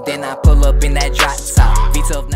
Then I pull up in that drop top.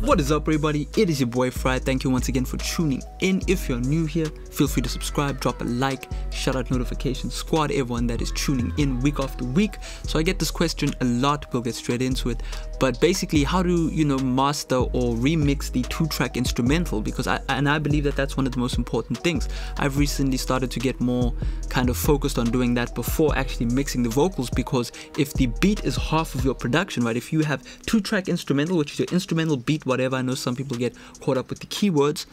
What is up, everybody? It is your boy Farai. Thank you once again for tuning in. If you're new here, feel free to subscribe, drop a like, shout out notifications squad, everyone that is tuning in week after week. So I get this question a lot. We'll get straight into it. But basically, how to master or remix the 2-track instrumental? Because I believe that that's one of the most important things. I've recently started to get more kind of focused on doing that before actually mixing the vocals, because if the beat is half of your production, right? If you have 2-track instrumental, which is your instrumental beat, whatever. I know some people get caught up with the keywords.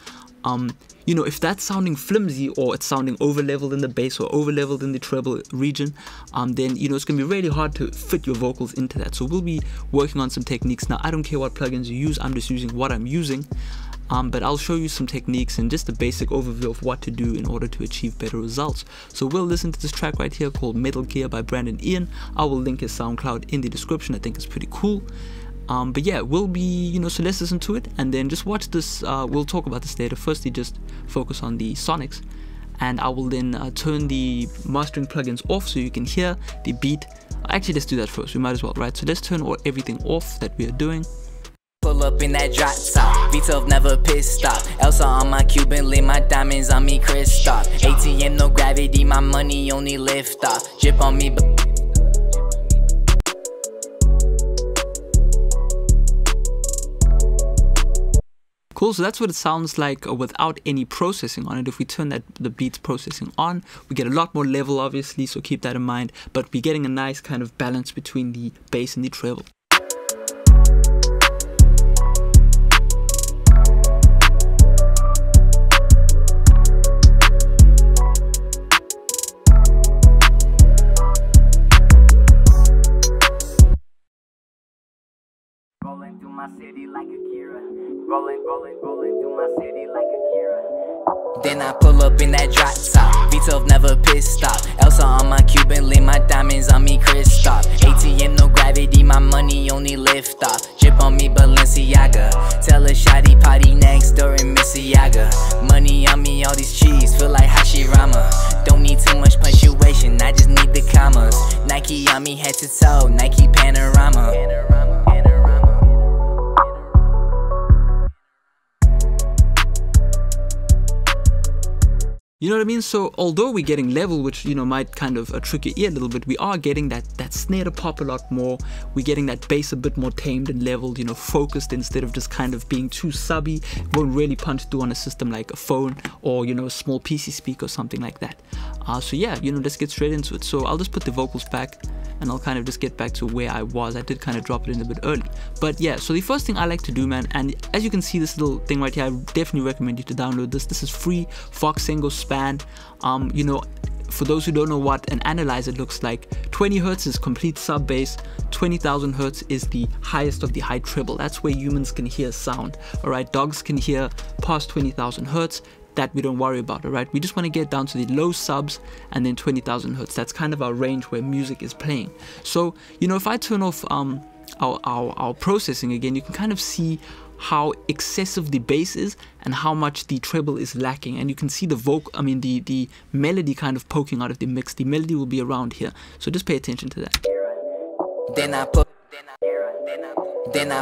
If that's sounding flimsy, or it's sounding over leveled in the bass or over leveled in the treble region, then it's gonna be really hard to fit your vocals into that. So we'll be working on some techniques. Now, I don't care what plugins you use, I'm just using what I'm using. But I'll show you some techniques and just a basic overview of what to do in order to achieve better results. So we'll listen to this track right here called Metal Gear by Brandon Ian. I will link his SoundCloud in the description. I think it's pretty cool. But yeah, we'll be, so let's listen to it and then just watch this. We'll talk about this later. Firstly, just focus on the sonics, and I will then turn the mastering plugins off so you can hear the beat. Actually, let's do that first. We might as well, right? So let's turn everything off that we are doing. Pull up in that drop top, V12 never pissed off. Elsa on my Cuban link, my diamonds on me Christoph. ATM no gravity, my money only lift off. Drip on me, but cool, so that's what it sounds like without any processing on it. If we turn the beats processing on, we get a lot more level, obviously, so keep that in mind. But we're getting a nice kind of balance between the bass and the treble. rolling through my city like Akira. Rolling through my city like Akira. Then I pull up in that drop top, V12 never pissed off. Elsa on my Cuban link, my diamonds on me Christoph. ATM no gravity, my money only lift off. Drip on me Balenciaga. Tell a shawty party next door in Mississauga. Money on me, all these cheese, feel like Hashirama. Don't need too much punctuation, I just need the commas. Nike on me head to toe, Nike Panorama. You know what I mean? So although we're getting level, which might kind of trick your ear a little bit, we are getting that snare to pop a lot more. We're getting that bass a bit more tamed and leveled, focused, instead of just kind of being too subby. It won't really punch through on a system like a phone or a small PC speaker or something like that. So yeah, let's get straight into it. So I'll just put the vocals back, and I'll kind of just get back to where I was. I did kind of drop it in a bit early. But yeah, so the first thing I like to do, man, and as you can see this little thing right here, I definitely recommend you to download this. This is free, Voxengo Span. For those who don't know what an analyzer looks like, 20 Hertz is complete sub bass, 20,000 Hertz is the highest of the high treble. That's where humans can hear sound. Alright, dogs can hear past 20,000 Hertz. That we don't worry about, alright? We just want to get down to the low subs and then 20,000 Hertz. That's kind of our range where music is playing. So, if I turn off our processing again, you can kind of see how excessive the bass is and how much the treble is lacking. And you can see the melody kind of poking out of the mix. The melody will be around here. So just pay attention to that. Then I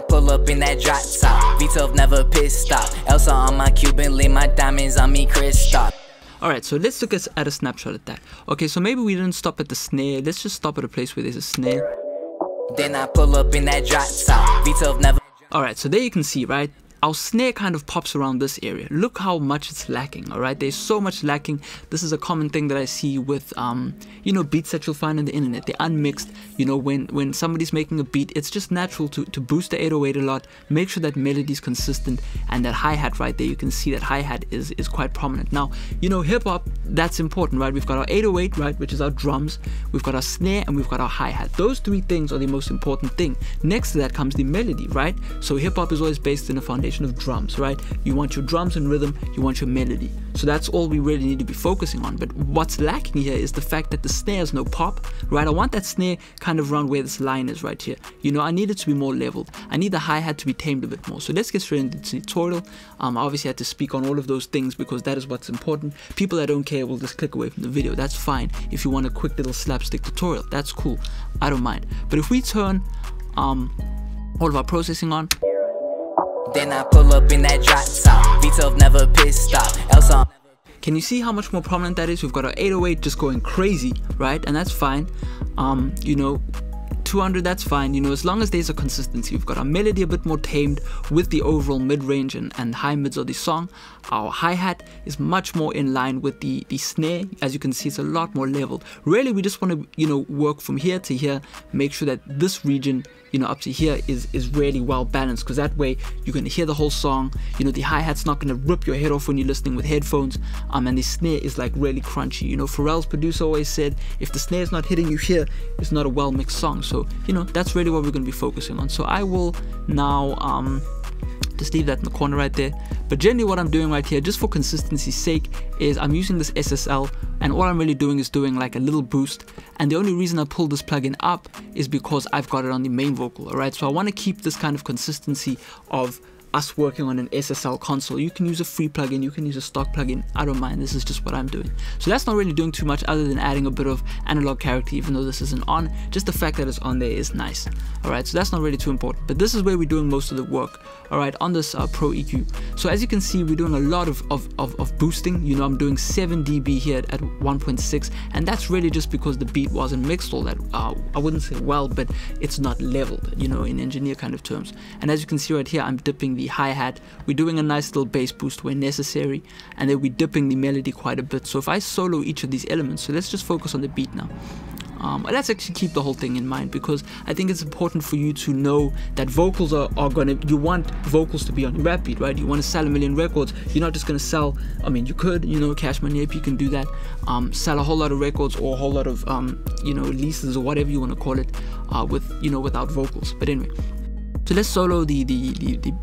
pull up in that drop top, V12 never pissed off. Elsa on my Cuban link, my diamonds on me Christoph. Alright, so let's look at a snapshot at that. Okay, so maybe we didn't stop at the snare. Let's just stop at a place where there's a snare. Then I pull up in that drop top, V12 never. Alright, so there you can see, right? Our snare kind of pops around this area. Look how much it's lacking, alright? There's so much lacking. This is a common thing that I see with, beats that you'll find on the internet. They're unmixed. When somebody's making a beat, it's just natural to boost the 808 a lot, make sure that melody is consistent, and that hi-hat right there, you can see that hi-hat is quite prominent. Now, hip-hop, that's important, right? We've got our 808, right, which is our drums, we've got our snare, and we've got our hi-hat. Those three things are the most important thing. Next to that comes the melody, right? So hip-hop is always based in a foundation representation of drums, right? You want your drums and rhythm, you want your melody. So that's all we really need to be focusing on. But what's lacking here is the fact that the snare has no pop, right? I want that snare kind of around where this line is right here. You know, I need it to be more leveled. I need the hi-hat to be tamed a bit more. So let's get straight into the tutorial. I obviously had to speak on all of those things because that is what's important. People that don't care will just click away from the video. That's fine. If you want a quick little slapstick tutorial, that's cool. I don't mind. But if we turn all of our processing on, then I pull up in that drop top. V12 never pissed off. Elsa. Can you see how much more prominent that is? We've got our 808 just going crazy, right? And that's fine. You know, 200, that's fine, you know, as long as there's a consistency. We've got our melody a bit more tamed with the overall mid-range and high mids of the song. Our hi-hat is much more in line with the snare. As you can see, it's a lot more leveled. Really, we just want to, you know, work from here to here, make sure that this region, you know, up to here is really well balanced, because that way you're going to hear the whole song. You know, the hi-hat's not going to rip your head off when you're listening with headphones, and the snare is like really crunchy. You know, Pharrell's producer always said, if the snare's not hitting you here, it's not a well mixed song. So, you know, that's really what we're going to be focusing on. So I will now just leave that in the corner right there. But generally what I'm doing right here, just for consistency's sake, is I'm using this SSL, and all I'm really doing is doing like a little boost. And the only reason I pull this plugin up is because I've got it on the main vocal, alright? So I want to keep this kind of consistency of us working on an SSL console. You can use a free plugin, you can use a stock plugin, I don't mind. This is just what I'm doing. So that's not really doing too much other than adding a bit of analog character, even though this isn't on. Just the fact that it's on there is nice. Alright, so that's not really too important. But this is where we're doing most of the work, alright, on this Pro EQ. So as you can see, we're doing a lot of boosting. You know, I'm doing 7 dB here at 1.6, and that's really just because the beat wasn't mixed all that, I wouldn't say well, but it's not leveled, you know, in engineer kind of terms. And as you can see right here, I'm dipping the hi-hat, we're doing a nice little bass boost where necessary, and then we're dipping the melody quite a bit. So if I solo each of these elements, so let's just focus on the beat now. Let's actually keep the whole thing in mind, because I think it's important for you to know that vocals are gonna, you want vocals to be on your rap beat, right? You want to sell 1 million records. You're not just gonna sell, I mean, you could, you know, Cash Money Ape, you can do that, sell a whole lot of records or a whole lot of you know, leases or whatever you want to call it, with, you know, without vocals. But anyway, so let's solo the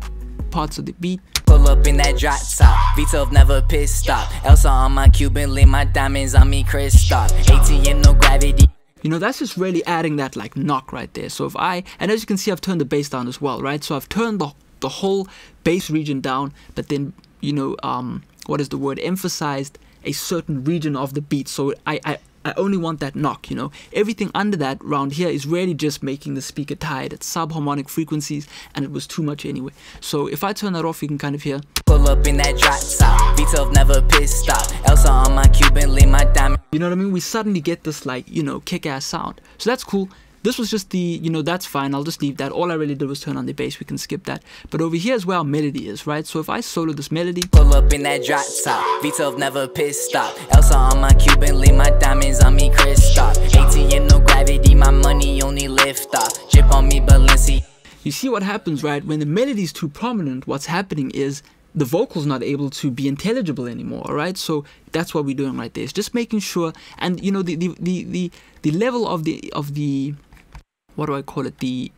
parts of the beat. Pull up in that drop top. V12 never pissed off. Elsa on my Cuban link, my diamonds on me Christoph. ATM, no gravity. You know, that's just really adding that like knock right there. So if and as you can see, I've turned the bass down as well, right? So I've turned the whole bass region down, but then, you know, what is the word, emphasized a certain region of the beat. So I only want that knock, you know. Everything under that round here is really just making the speaker tired at subharmonic frequencies, and it was too much anyway. So if I turn that off, you can kind of hear. Pull up in that drop top. V12 never pissed off. Elsa on my Cuban link, my diamond. You know what I mean? We suddenly get this like, you know, kick-ass sound. So that's cool. This was just the, you know, that's fine. I'll just leave that. All I really did was turn on the bass. We can skip that. But over here is where our melody is, right? So if I solo this melody. Pull up in that drop top. V12 never pissed off. Elsa on my Cuban link, my diamonds on me Christoph. ATM, no gravity, my money only lift off. Chip on me Balenci. You see what happens, right? When the melody is too prominent, what's happening is the vocal's not able to be intelligible anymore, alright? So that's what we're doing right there. It's just making sure, and you know, the level of the what do I call it, the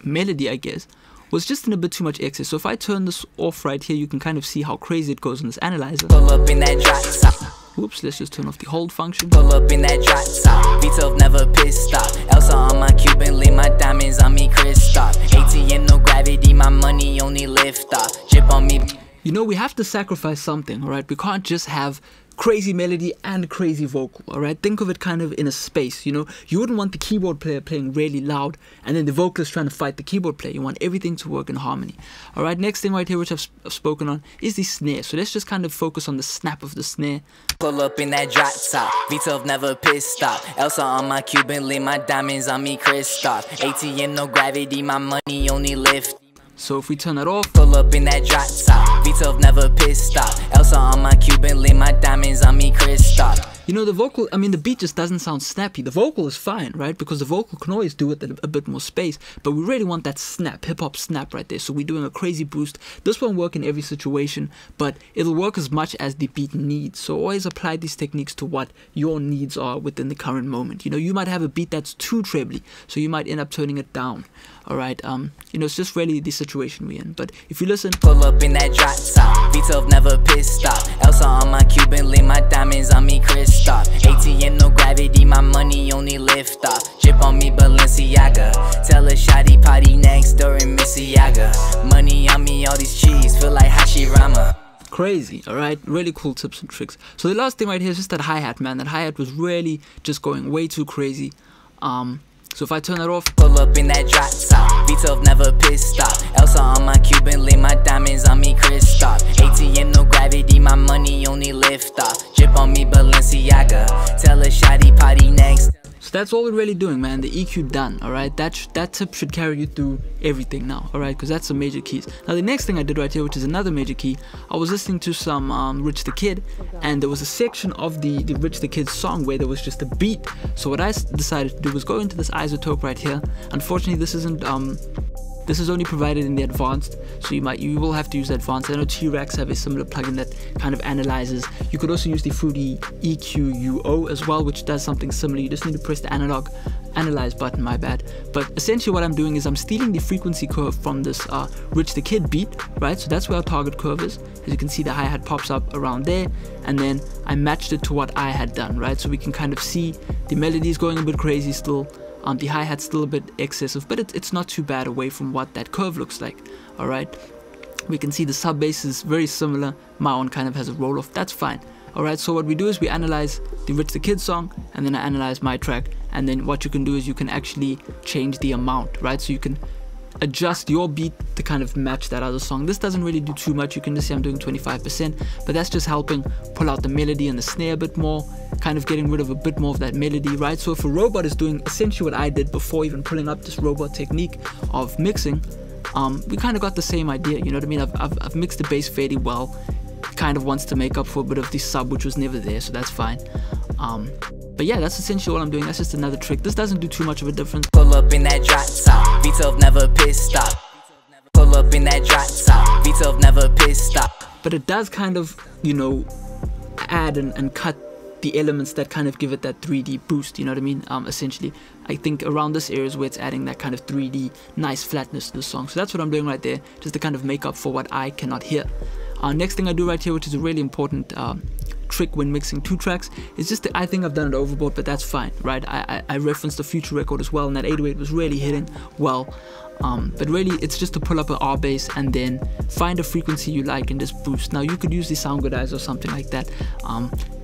melody, I guess, was just in a bit too much excess. So if I turn this off right here, you can kind of see how crazy it goes in this analyzer. Pull up in that drop top. Oops, let's just turn off the hold function. Pull up in that drop top. V12 never pissed off. Elsa on my Cuban link, my diamonds on me Christoph. ATM, no gravity, my money only lift off. Chip on me. You know, we have to sacrifice something, alright? We can't just have crazy melody and crazy vocal, alright? Think of it kind of in a space, you know? You wouldn't want the keyboard player playing really loud and then the vocalist trying to fight the keyboard player. You want everything to work in harmony, alright? Next thing right here, which I've spoken on, is the snare. So let's just kind of focus on the snap of the snare. Pull up in that drop top. V12 never pissed off. Elsa on my Cuban link, my diamonds on me Christoph. ATM, no gravity, my money only lift. So if we turn that off, pull up in that drop top. V12 never pissed off. Elsa on my Cuban link, my diamonds on me Christoph. You know, the vocal, I mean, the beat just doesn't sound snappy. The vocal is fine, right? Because the vocal can always do it at a bit more space, but we really want that snap, hip-hop snap right there. So we're doing a crazy boost. This won't work in every situation, but it'll work as much as the beat needs. So always apply these techniques to what your needs are within the current moment. You know, you might have a beat that's too trebly, so you might end up turning it down. All right, you know, it's just really the situation we're in. But if you listen, pull up in that drop top, V12 never pissed off. Elsa on my Cuban link, my diamonds on me Kristoff. ATM no gravity, my money only lift off. Drip on me Balenciaga, tell a shawty party next door in Mississauga. Money on me, all these cheese, feel like Hashirama. Crazy, all right, really cool tips and tricks. So the last thing right here is just that hi-hat, man. That hi-hat was really just going way too crazy. So if I turn that off, pull up in that drop top, V12 never pissed off. Elsa on my Cuban link, my diamonds on me Kristoff. ATM no gravity, my money only lift off. Drip on me Balenciaga, tell a shawty party next. so that's all we're really doing, man. The EQ done, all right? That tip should carry you through everything now, all right? Because that's some major keys. Now the next thing I did right here, which is another major key, I was listening to some Rich the Kid, and there was a section of the Rich the Kid song where there was just a beat. So what I decided to do was go into this isotope right here. Unfortunately, this isn't this is only provided in the advanced, so you will have to use the advanced. I know T-Rex have a similar plugin that kind of analyzes. You could also use the Fruity EQ-UO as well, which does something similar. You just need to press the analyze button, my bad. But essentially what I'm doing is I'm stealing the frequency curve from this Rich the Kid beat, right? So that's where our target curve is. As you can see, the hi-hat pops up around there, and then I matched it to what I had done, right? So we can kind of see the melody is going a bit crazy still. The hi-hat's still a bit excessive, but it's not too bad away from what that curve looks like, all right? We can see the sub bass is very similar. My one kind of has a roll-off. That's fine, all right? So what we do is we analyze the Rich the Kid song, and then I analyze my track, and then what you can do is you can actually change the amount, right? So you can adjust your beat to kind of match that other song. This doesn't really do too much. You can just see I'm doing 25%, but that's just helping pull out the melody and the snare a bit more, kind of getting rid of a bit more of that melody, right? So if a robot is doing essentially what I did before even pulling up this robot technique of mixing, we kind of got the same idea, you know what I mean? I've mixed the bass fairly well. It kind of wants to make up for a bit of the sub, which was never there, so that's fine. But yeah, that's essentially all I'm doing. That's just another trick. This doesn't do too much of a difference. Pull up in that drop top, V12 never pissed off. Pull up in that drop top, V12 never pissed off. But it does kind of, you know, add and cut the elements that kind of give it that 3D boost, you know what I mean? Essentially, I think around this area is where it's adding that kind of 3D nice flatness to the song. So that's what I'm doing right there, just to kind of make up for what I cannot hear. Next thing I do right here, which is a really important trick when mixing two tracks, is just I think I've done it overboard, but that's fine, right? I referenced the Future record as well, and that 808 was really hitting well. But really it's just to pull up an R bass and then find a frequency you like and just boost. Now you could use the Soundgoodizer or something like that.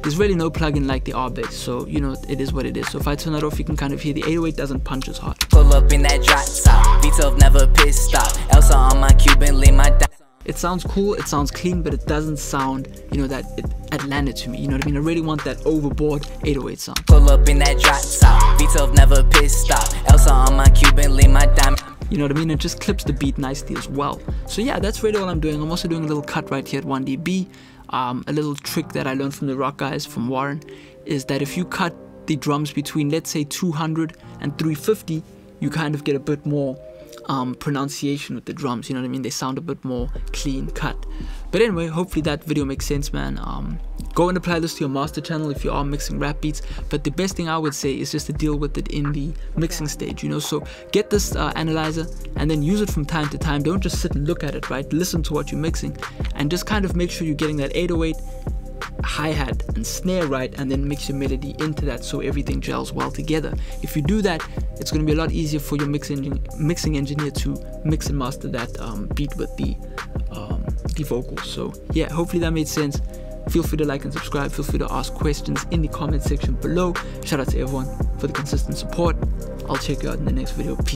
There's really no plugin like the R bass, so you know it is what it is. So if I turn that off, you can kind of hear the 808 doesn't punch as hard. Pull up in that drop top, V12 never pissed off. Elsa on my Cuban link, my it sounds cool, it sounds clean, but it doesn't sound, you know, that Atlanta to me, you know what I mean? I really want that overboard 808 sound. Pull up in that drop top, V12 never pissed off. Elsa on my Cuban link, my diamond. You know what I mean? It just clips the beat nicely as well. So yeah, that's really all I'm doing. I'm also doing a little cut right here at 1 dB. A little trick that I learned from the rock guys, from Warren, is that if you cut the drums between, let's say, 200 and 350, you kind of get a bit more pronunciation with the drums, you know what I mean? They sound a bit more clean cut. But anyway, hopefully that video makes sense, man. Go and apply this to your master channel if you are mixing rap beats, but the best thing I would say is just to deal with it in the mixing stage, you know? So get this analyzer and then use it from time to time. Don't just sit and look at it, right? Listen to what you're mixing and just kind of make sure you're getting that 808 hi-hat and snare right, and then mix your melody into that so everything gels well together. If you do that, it's going to be a lot easier for your mixing engineer to mix and master that beat with the vocals. So yeah, hopefully that made sense. Feel free to like and subscribe. Feel free to ask questions in the comment section below. Shout out to everyone for the consistent support. I'll check you out in the next video. Peace.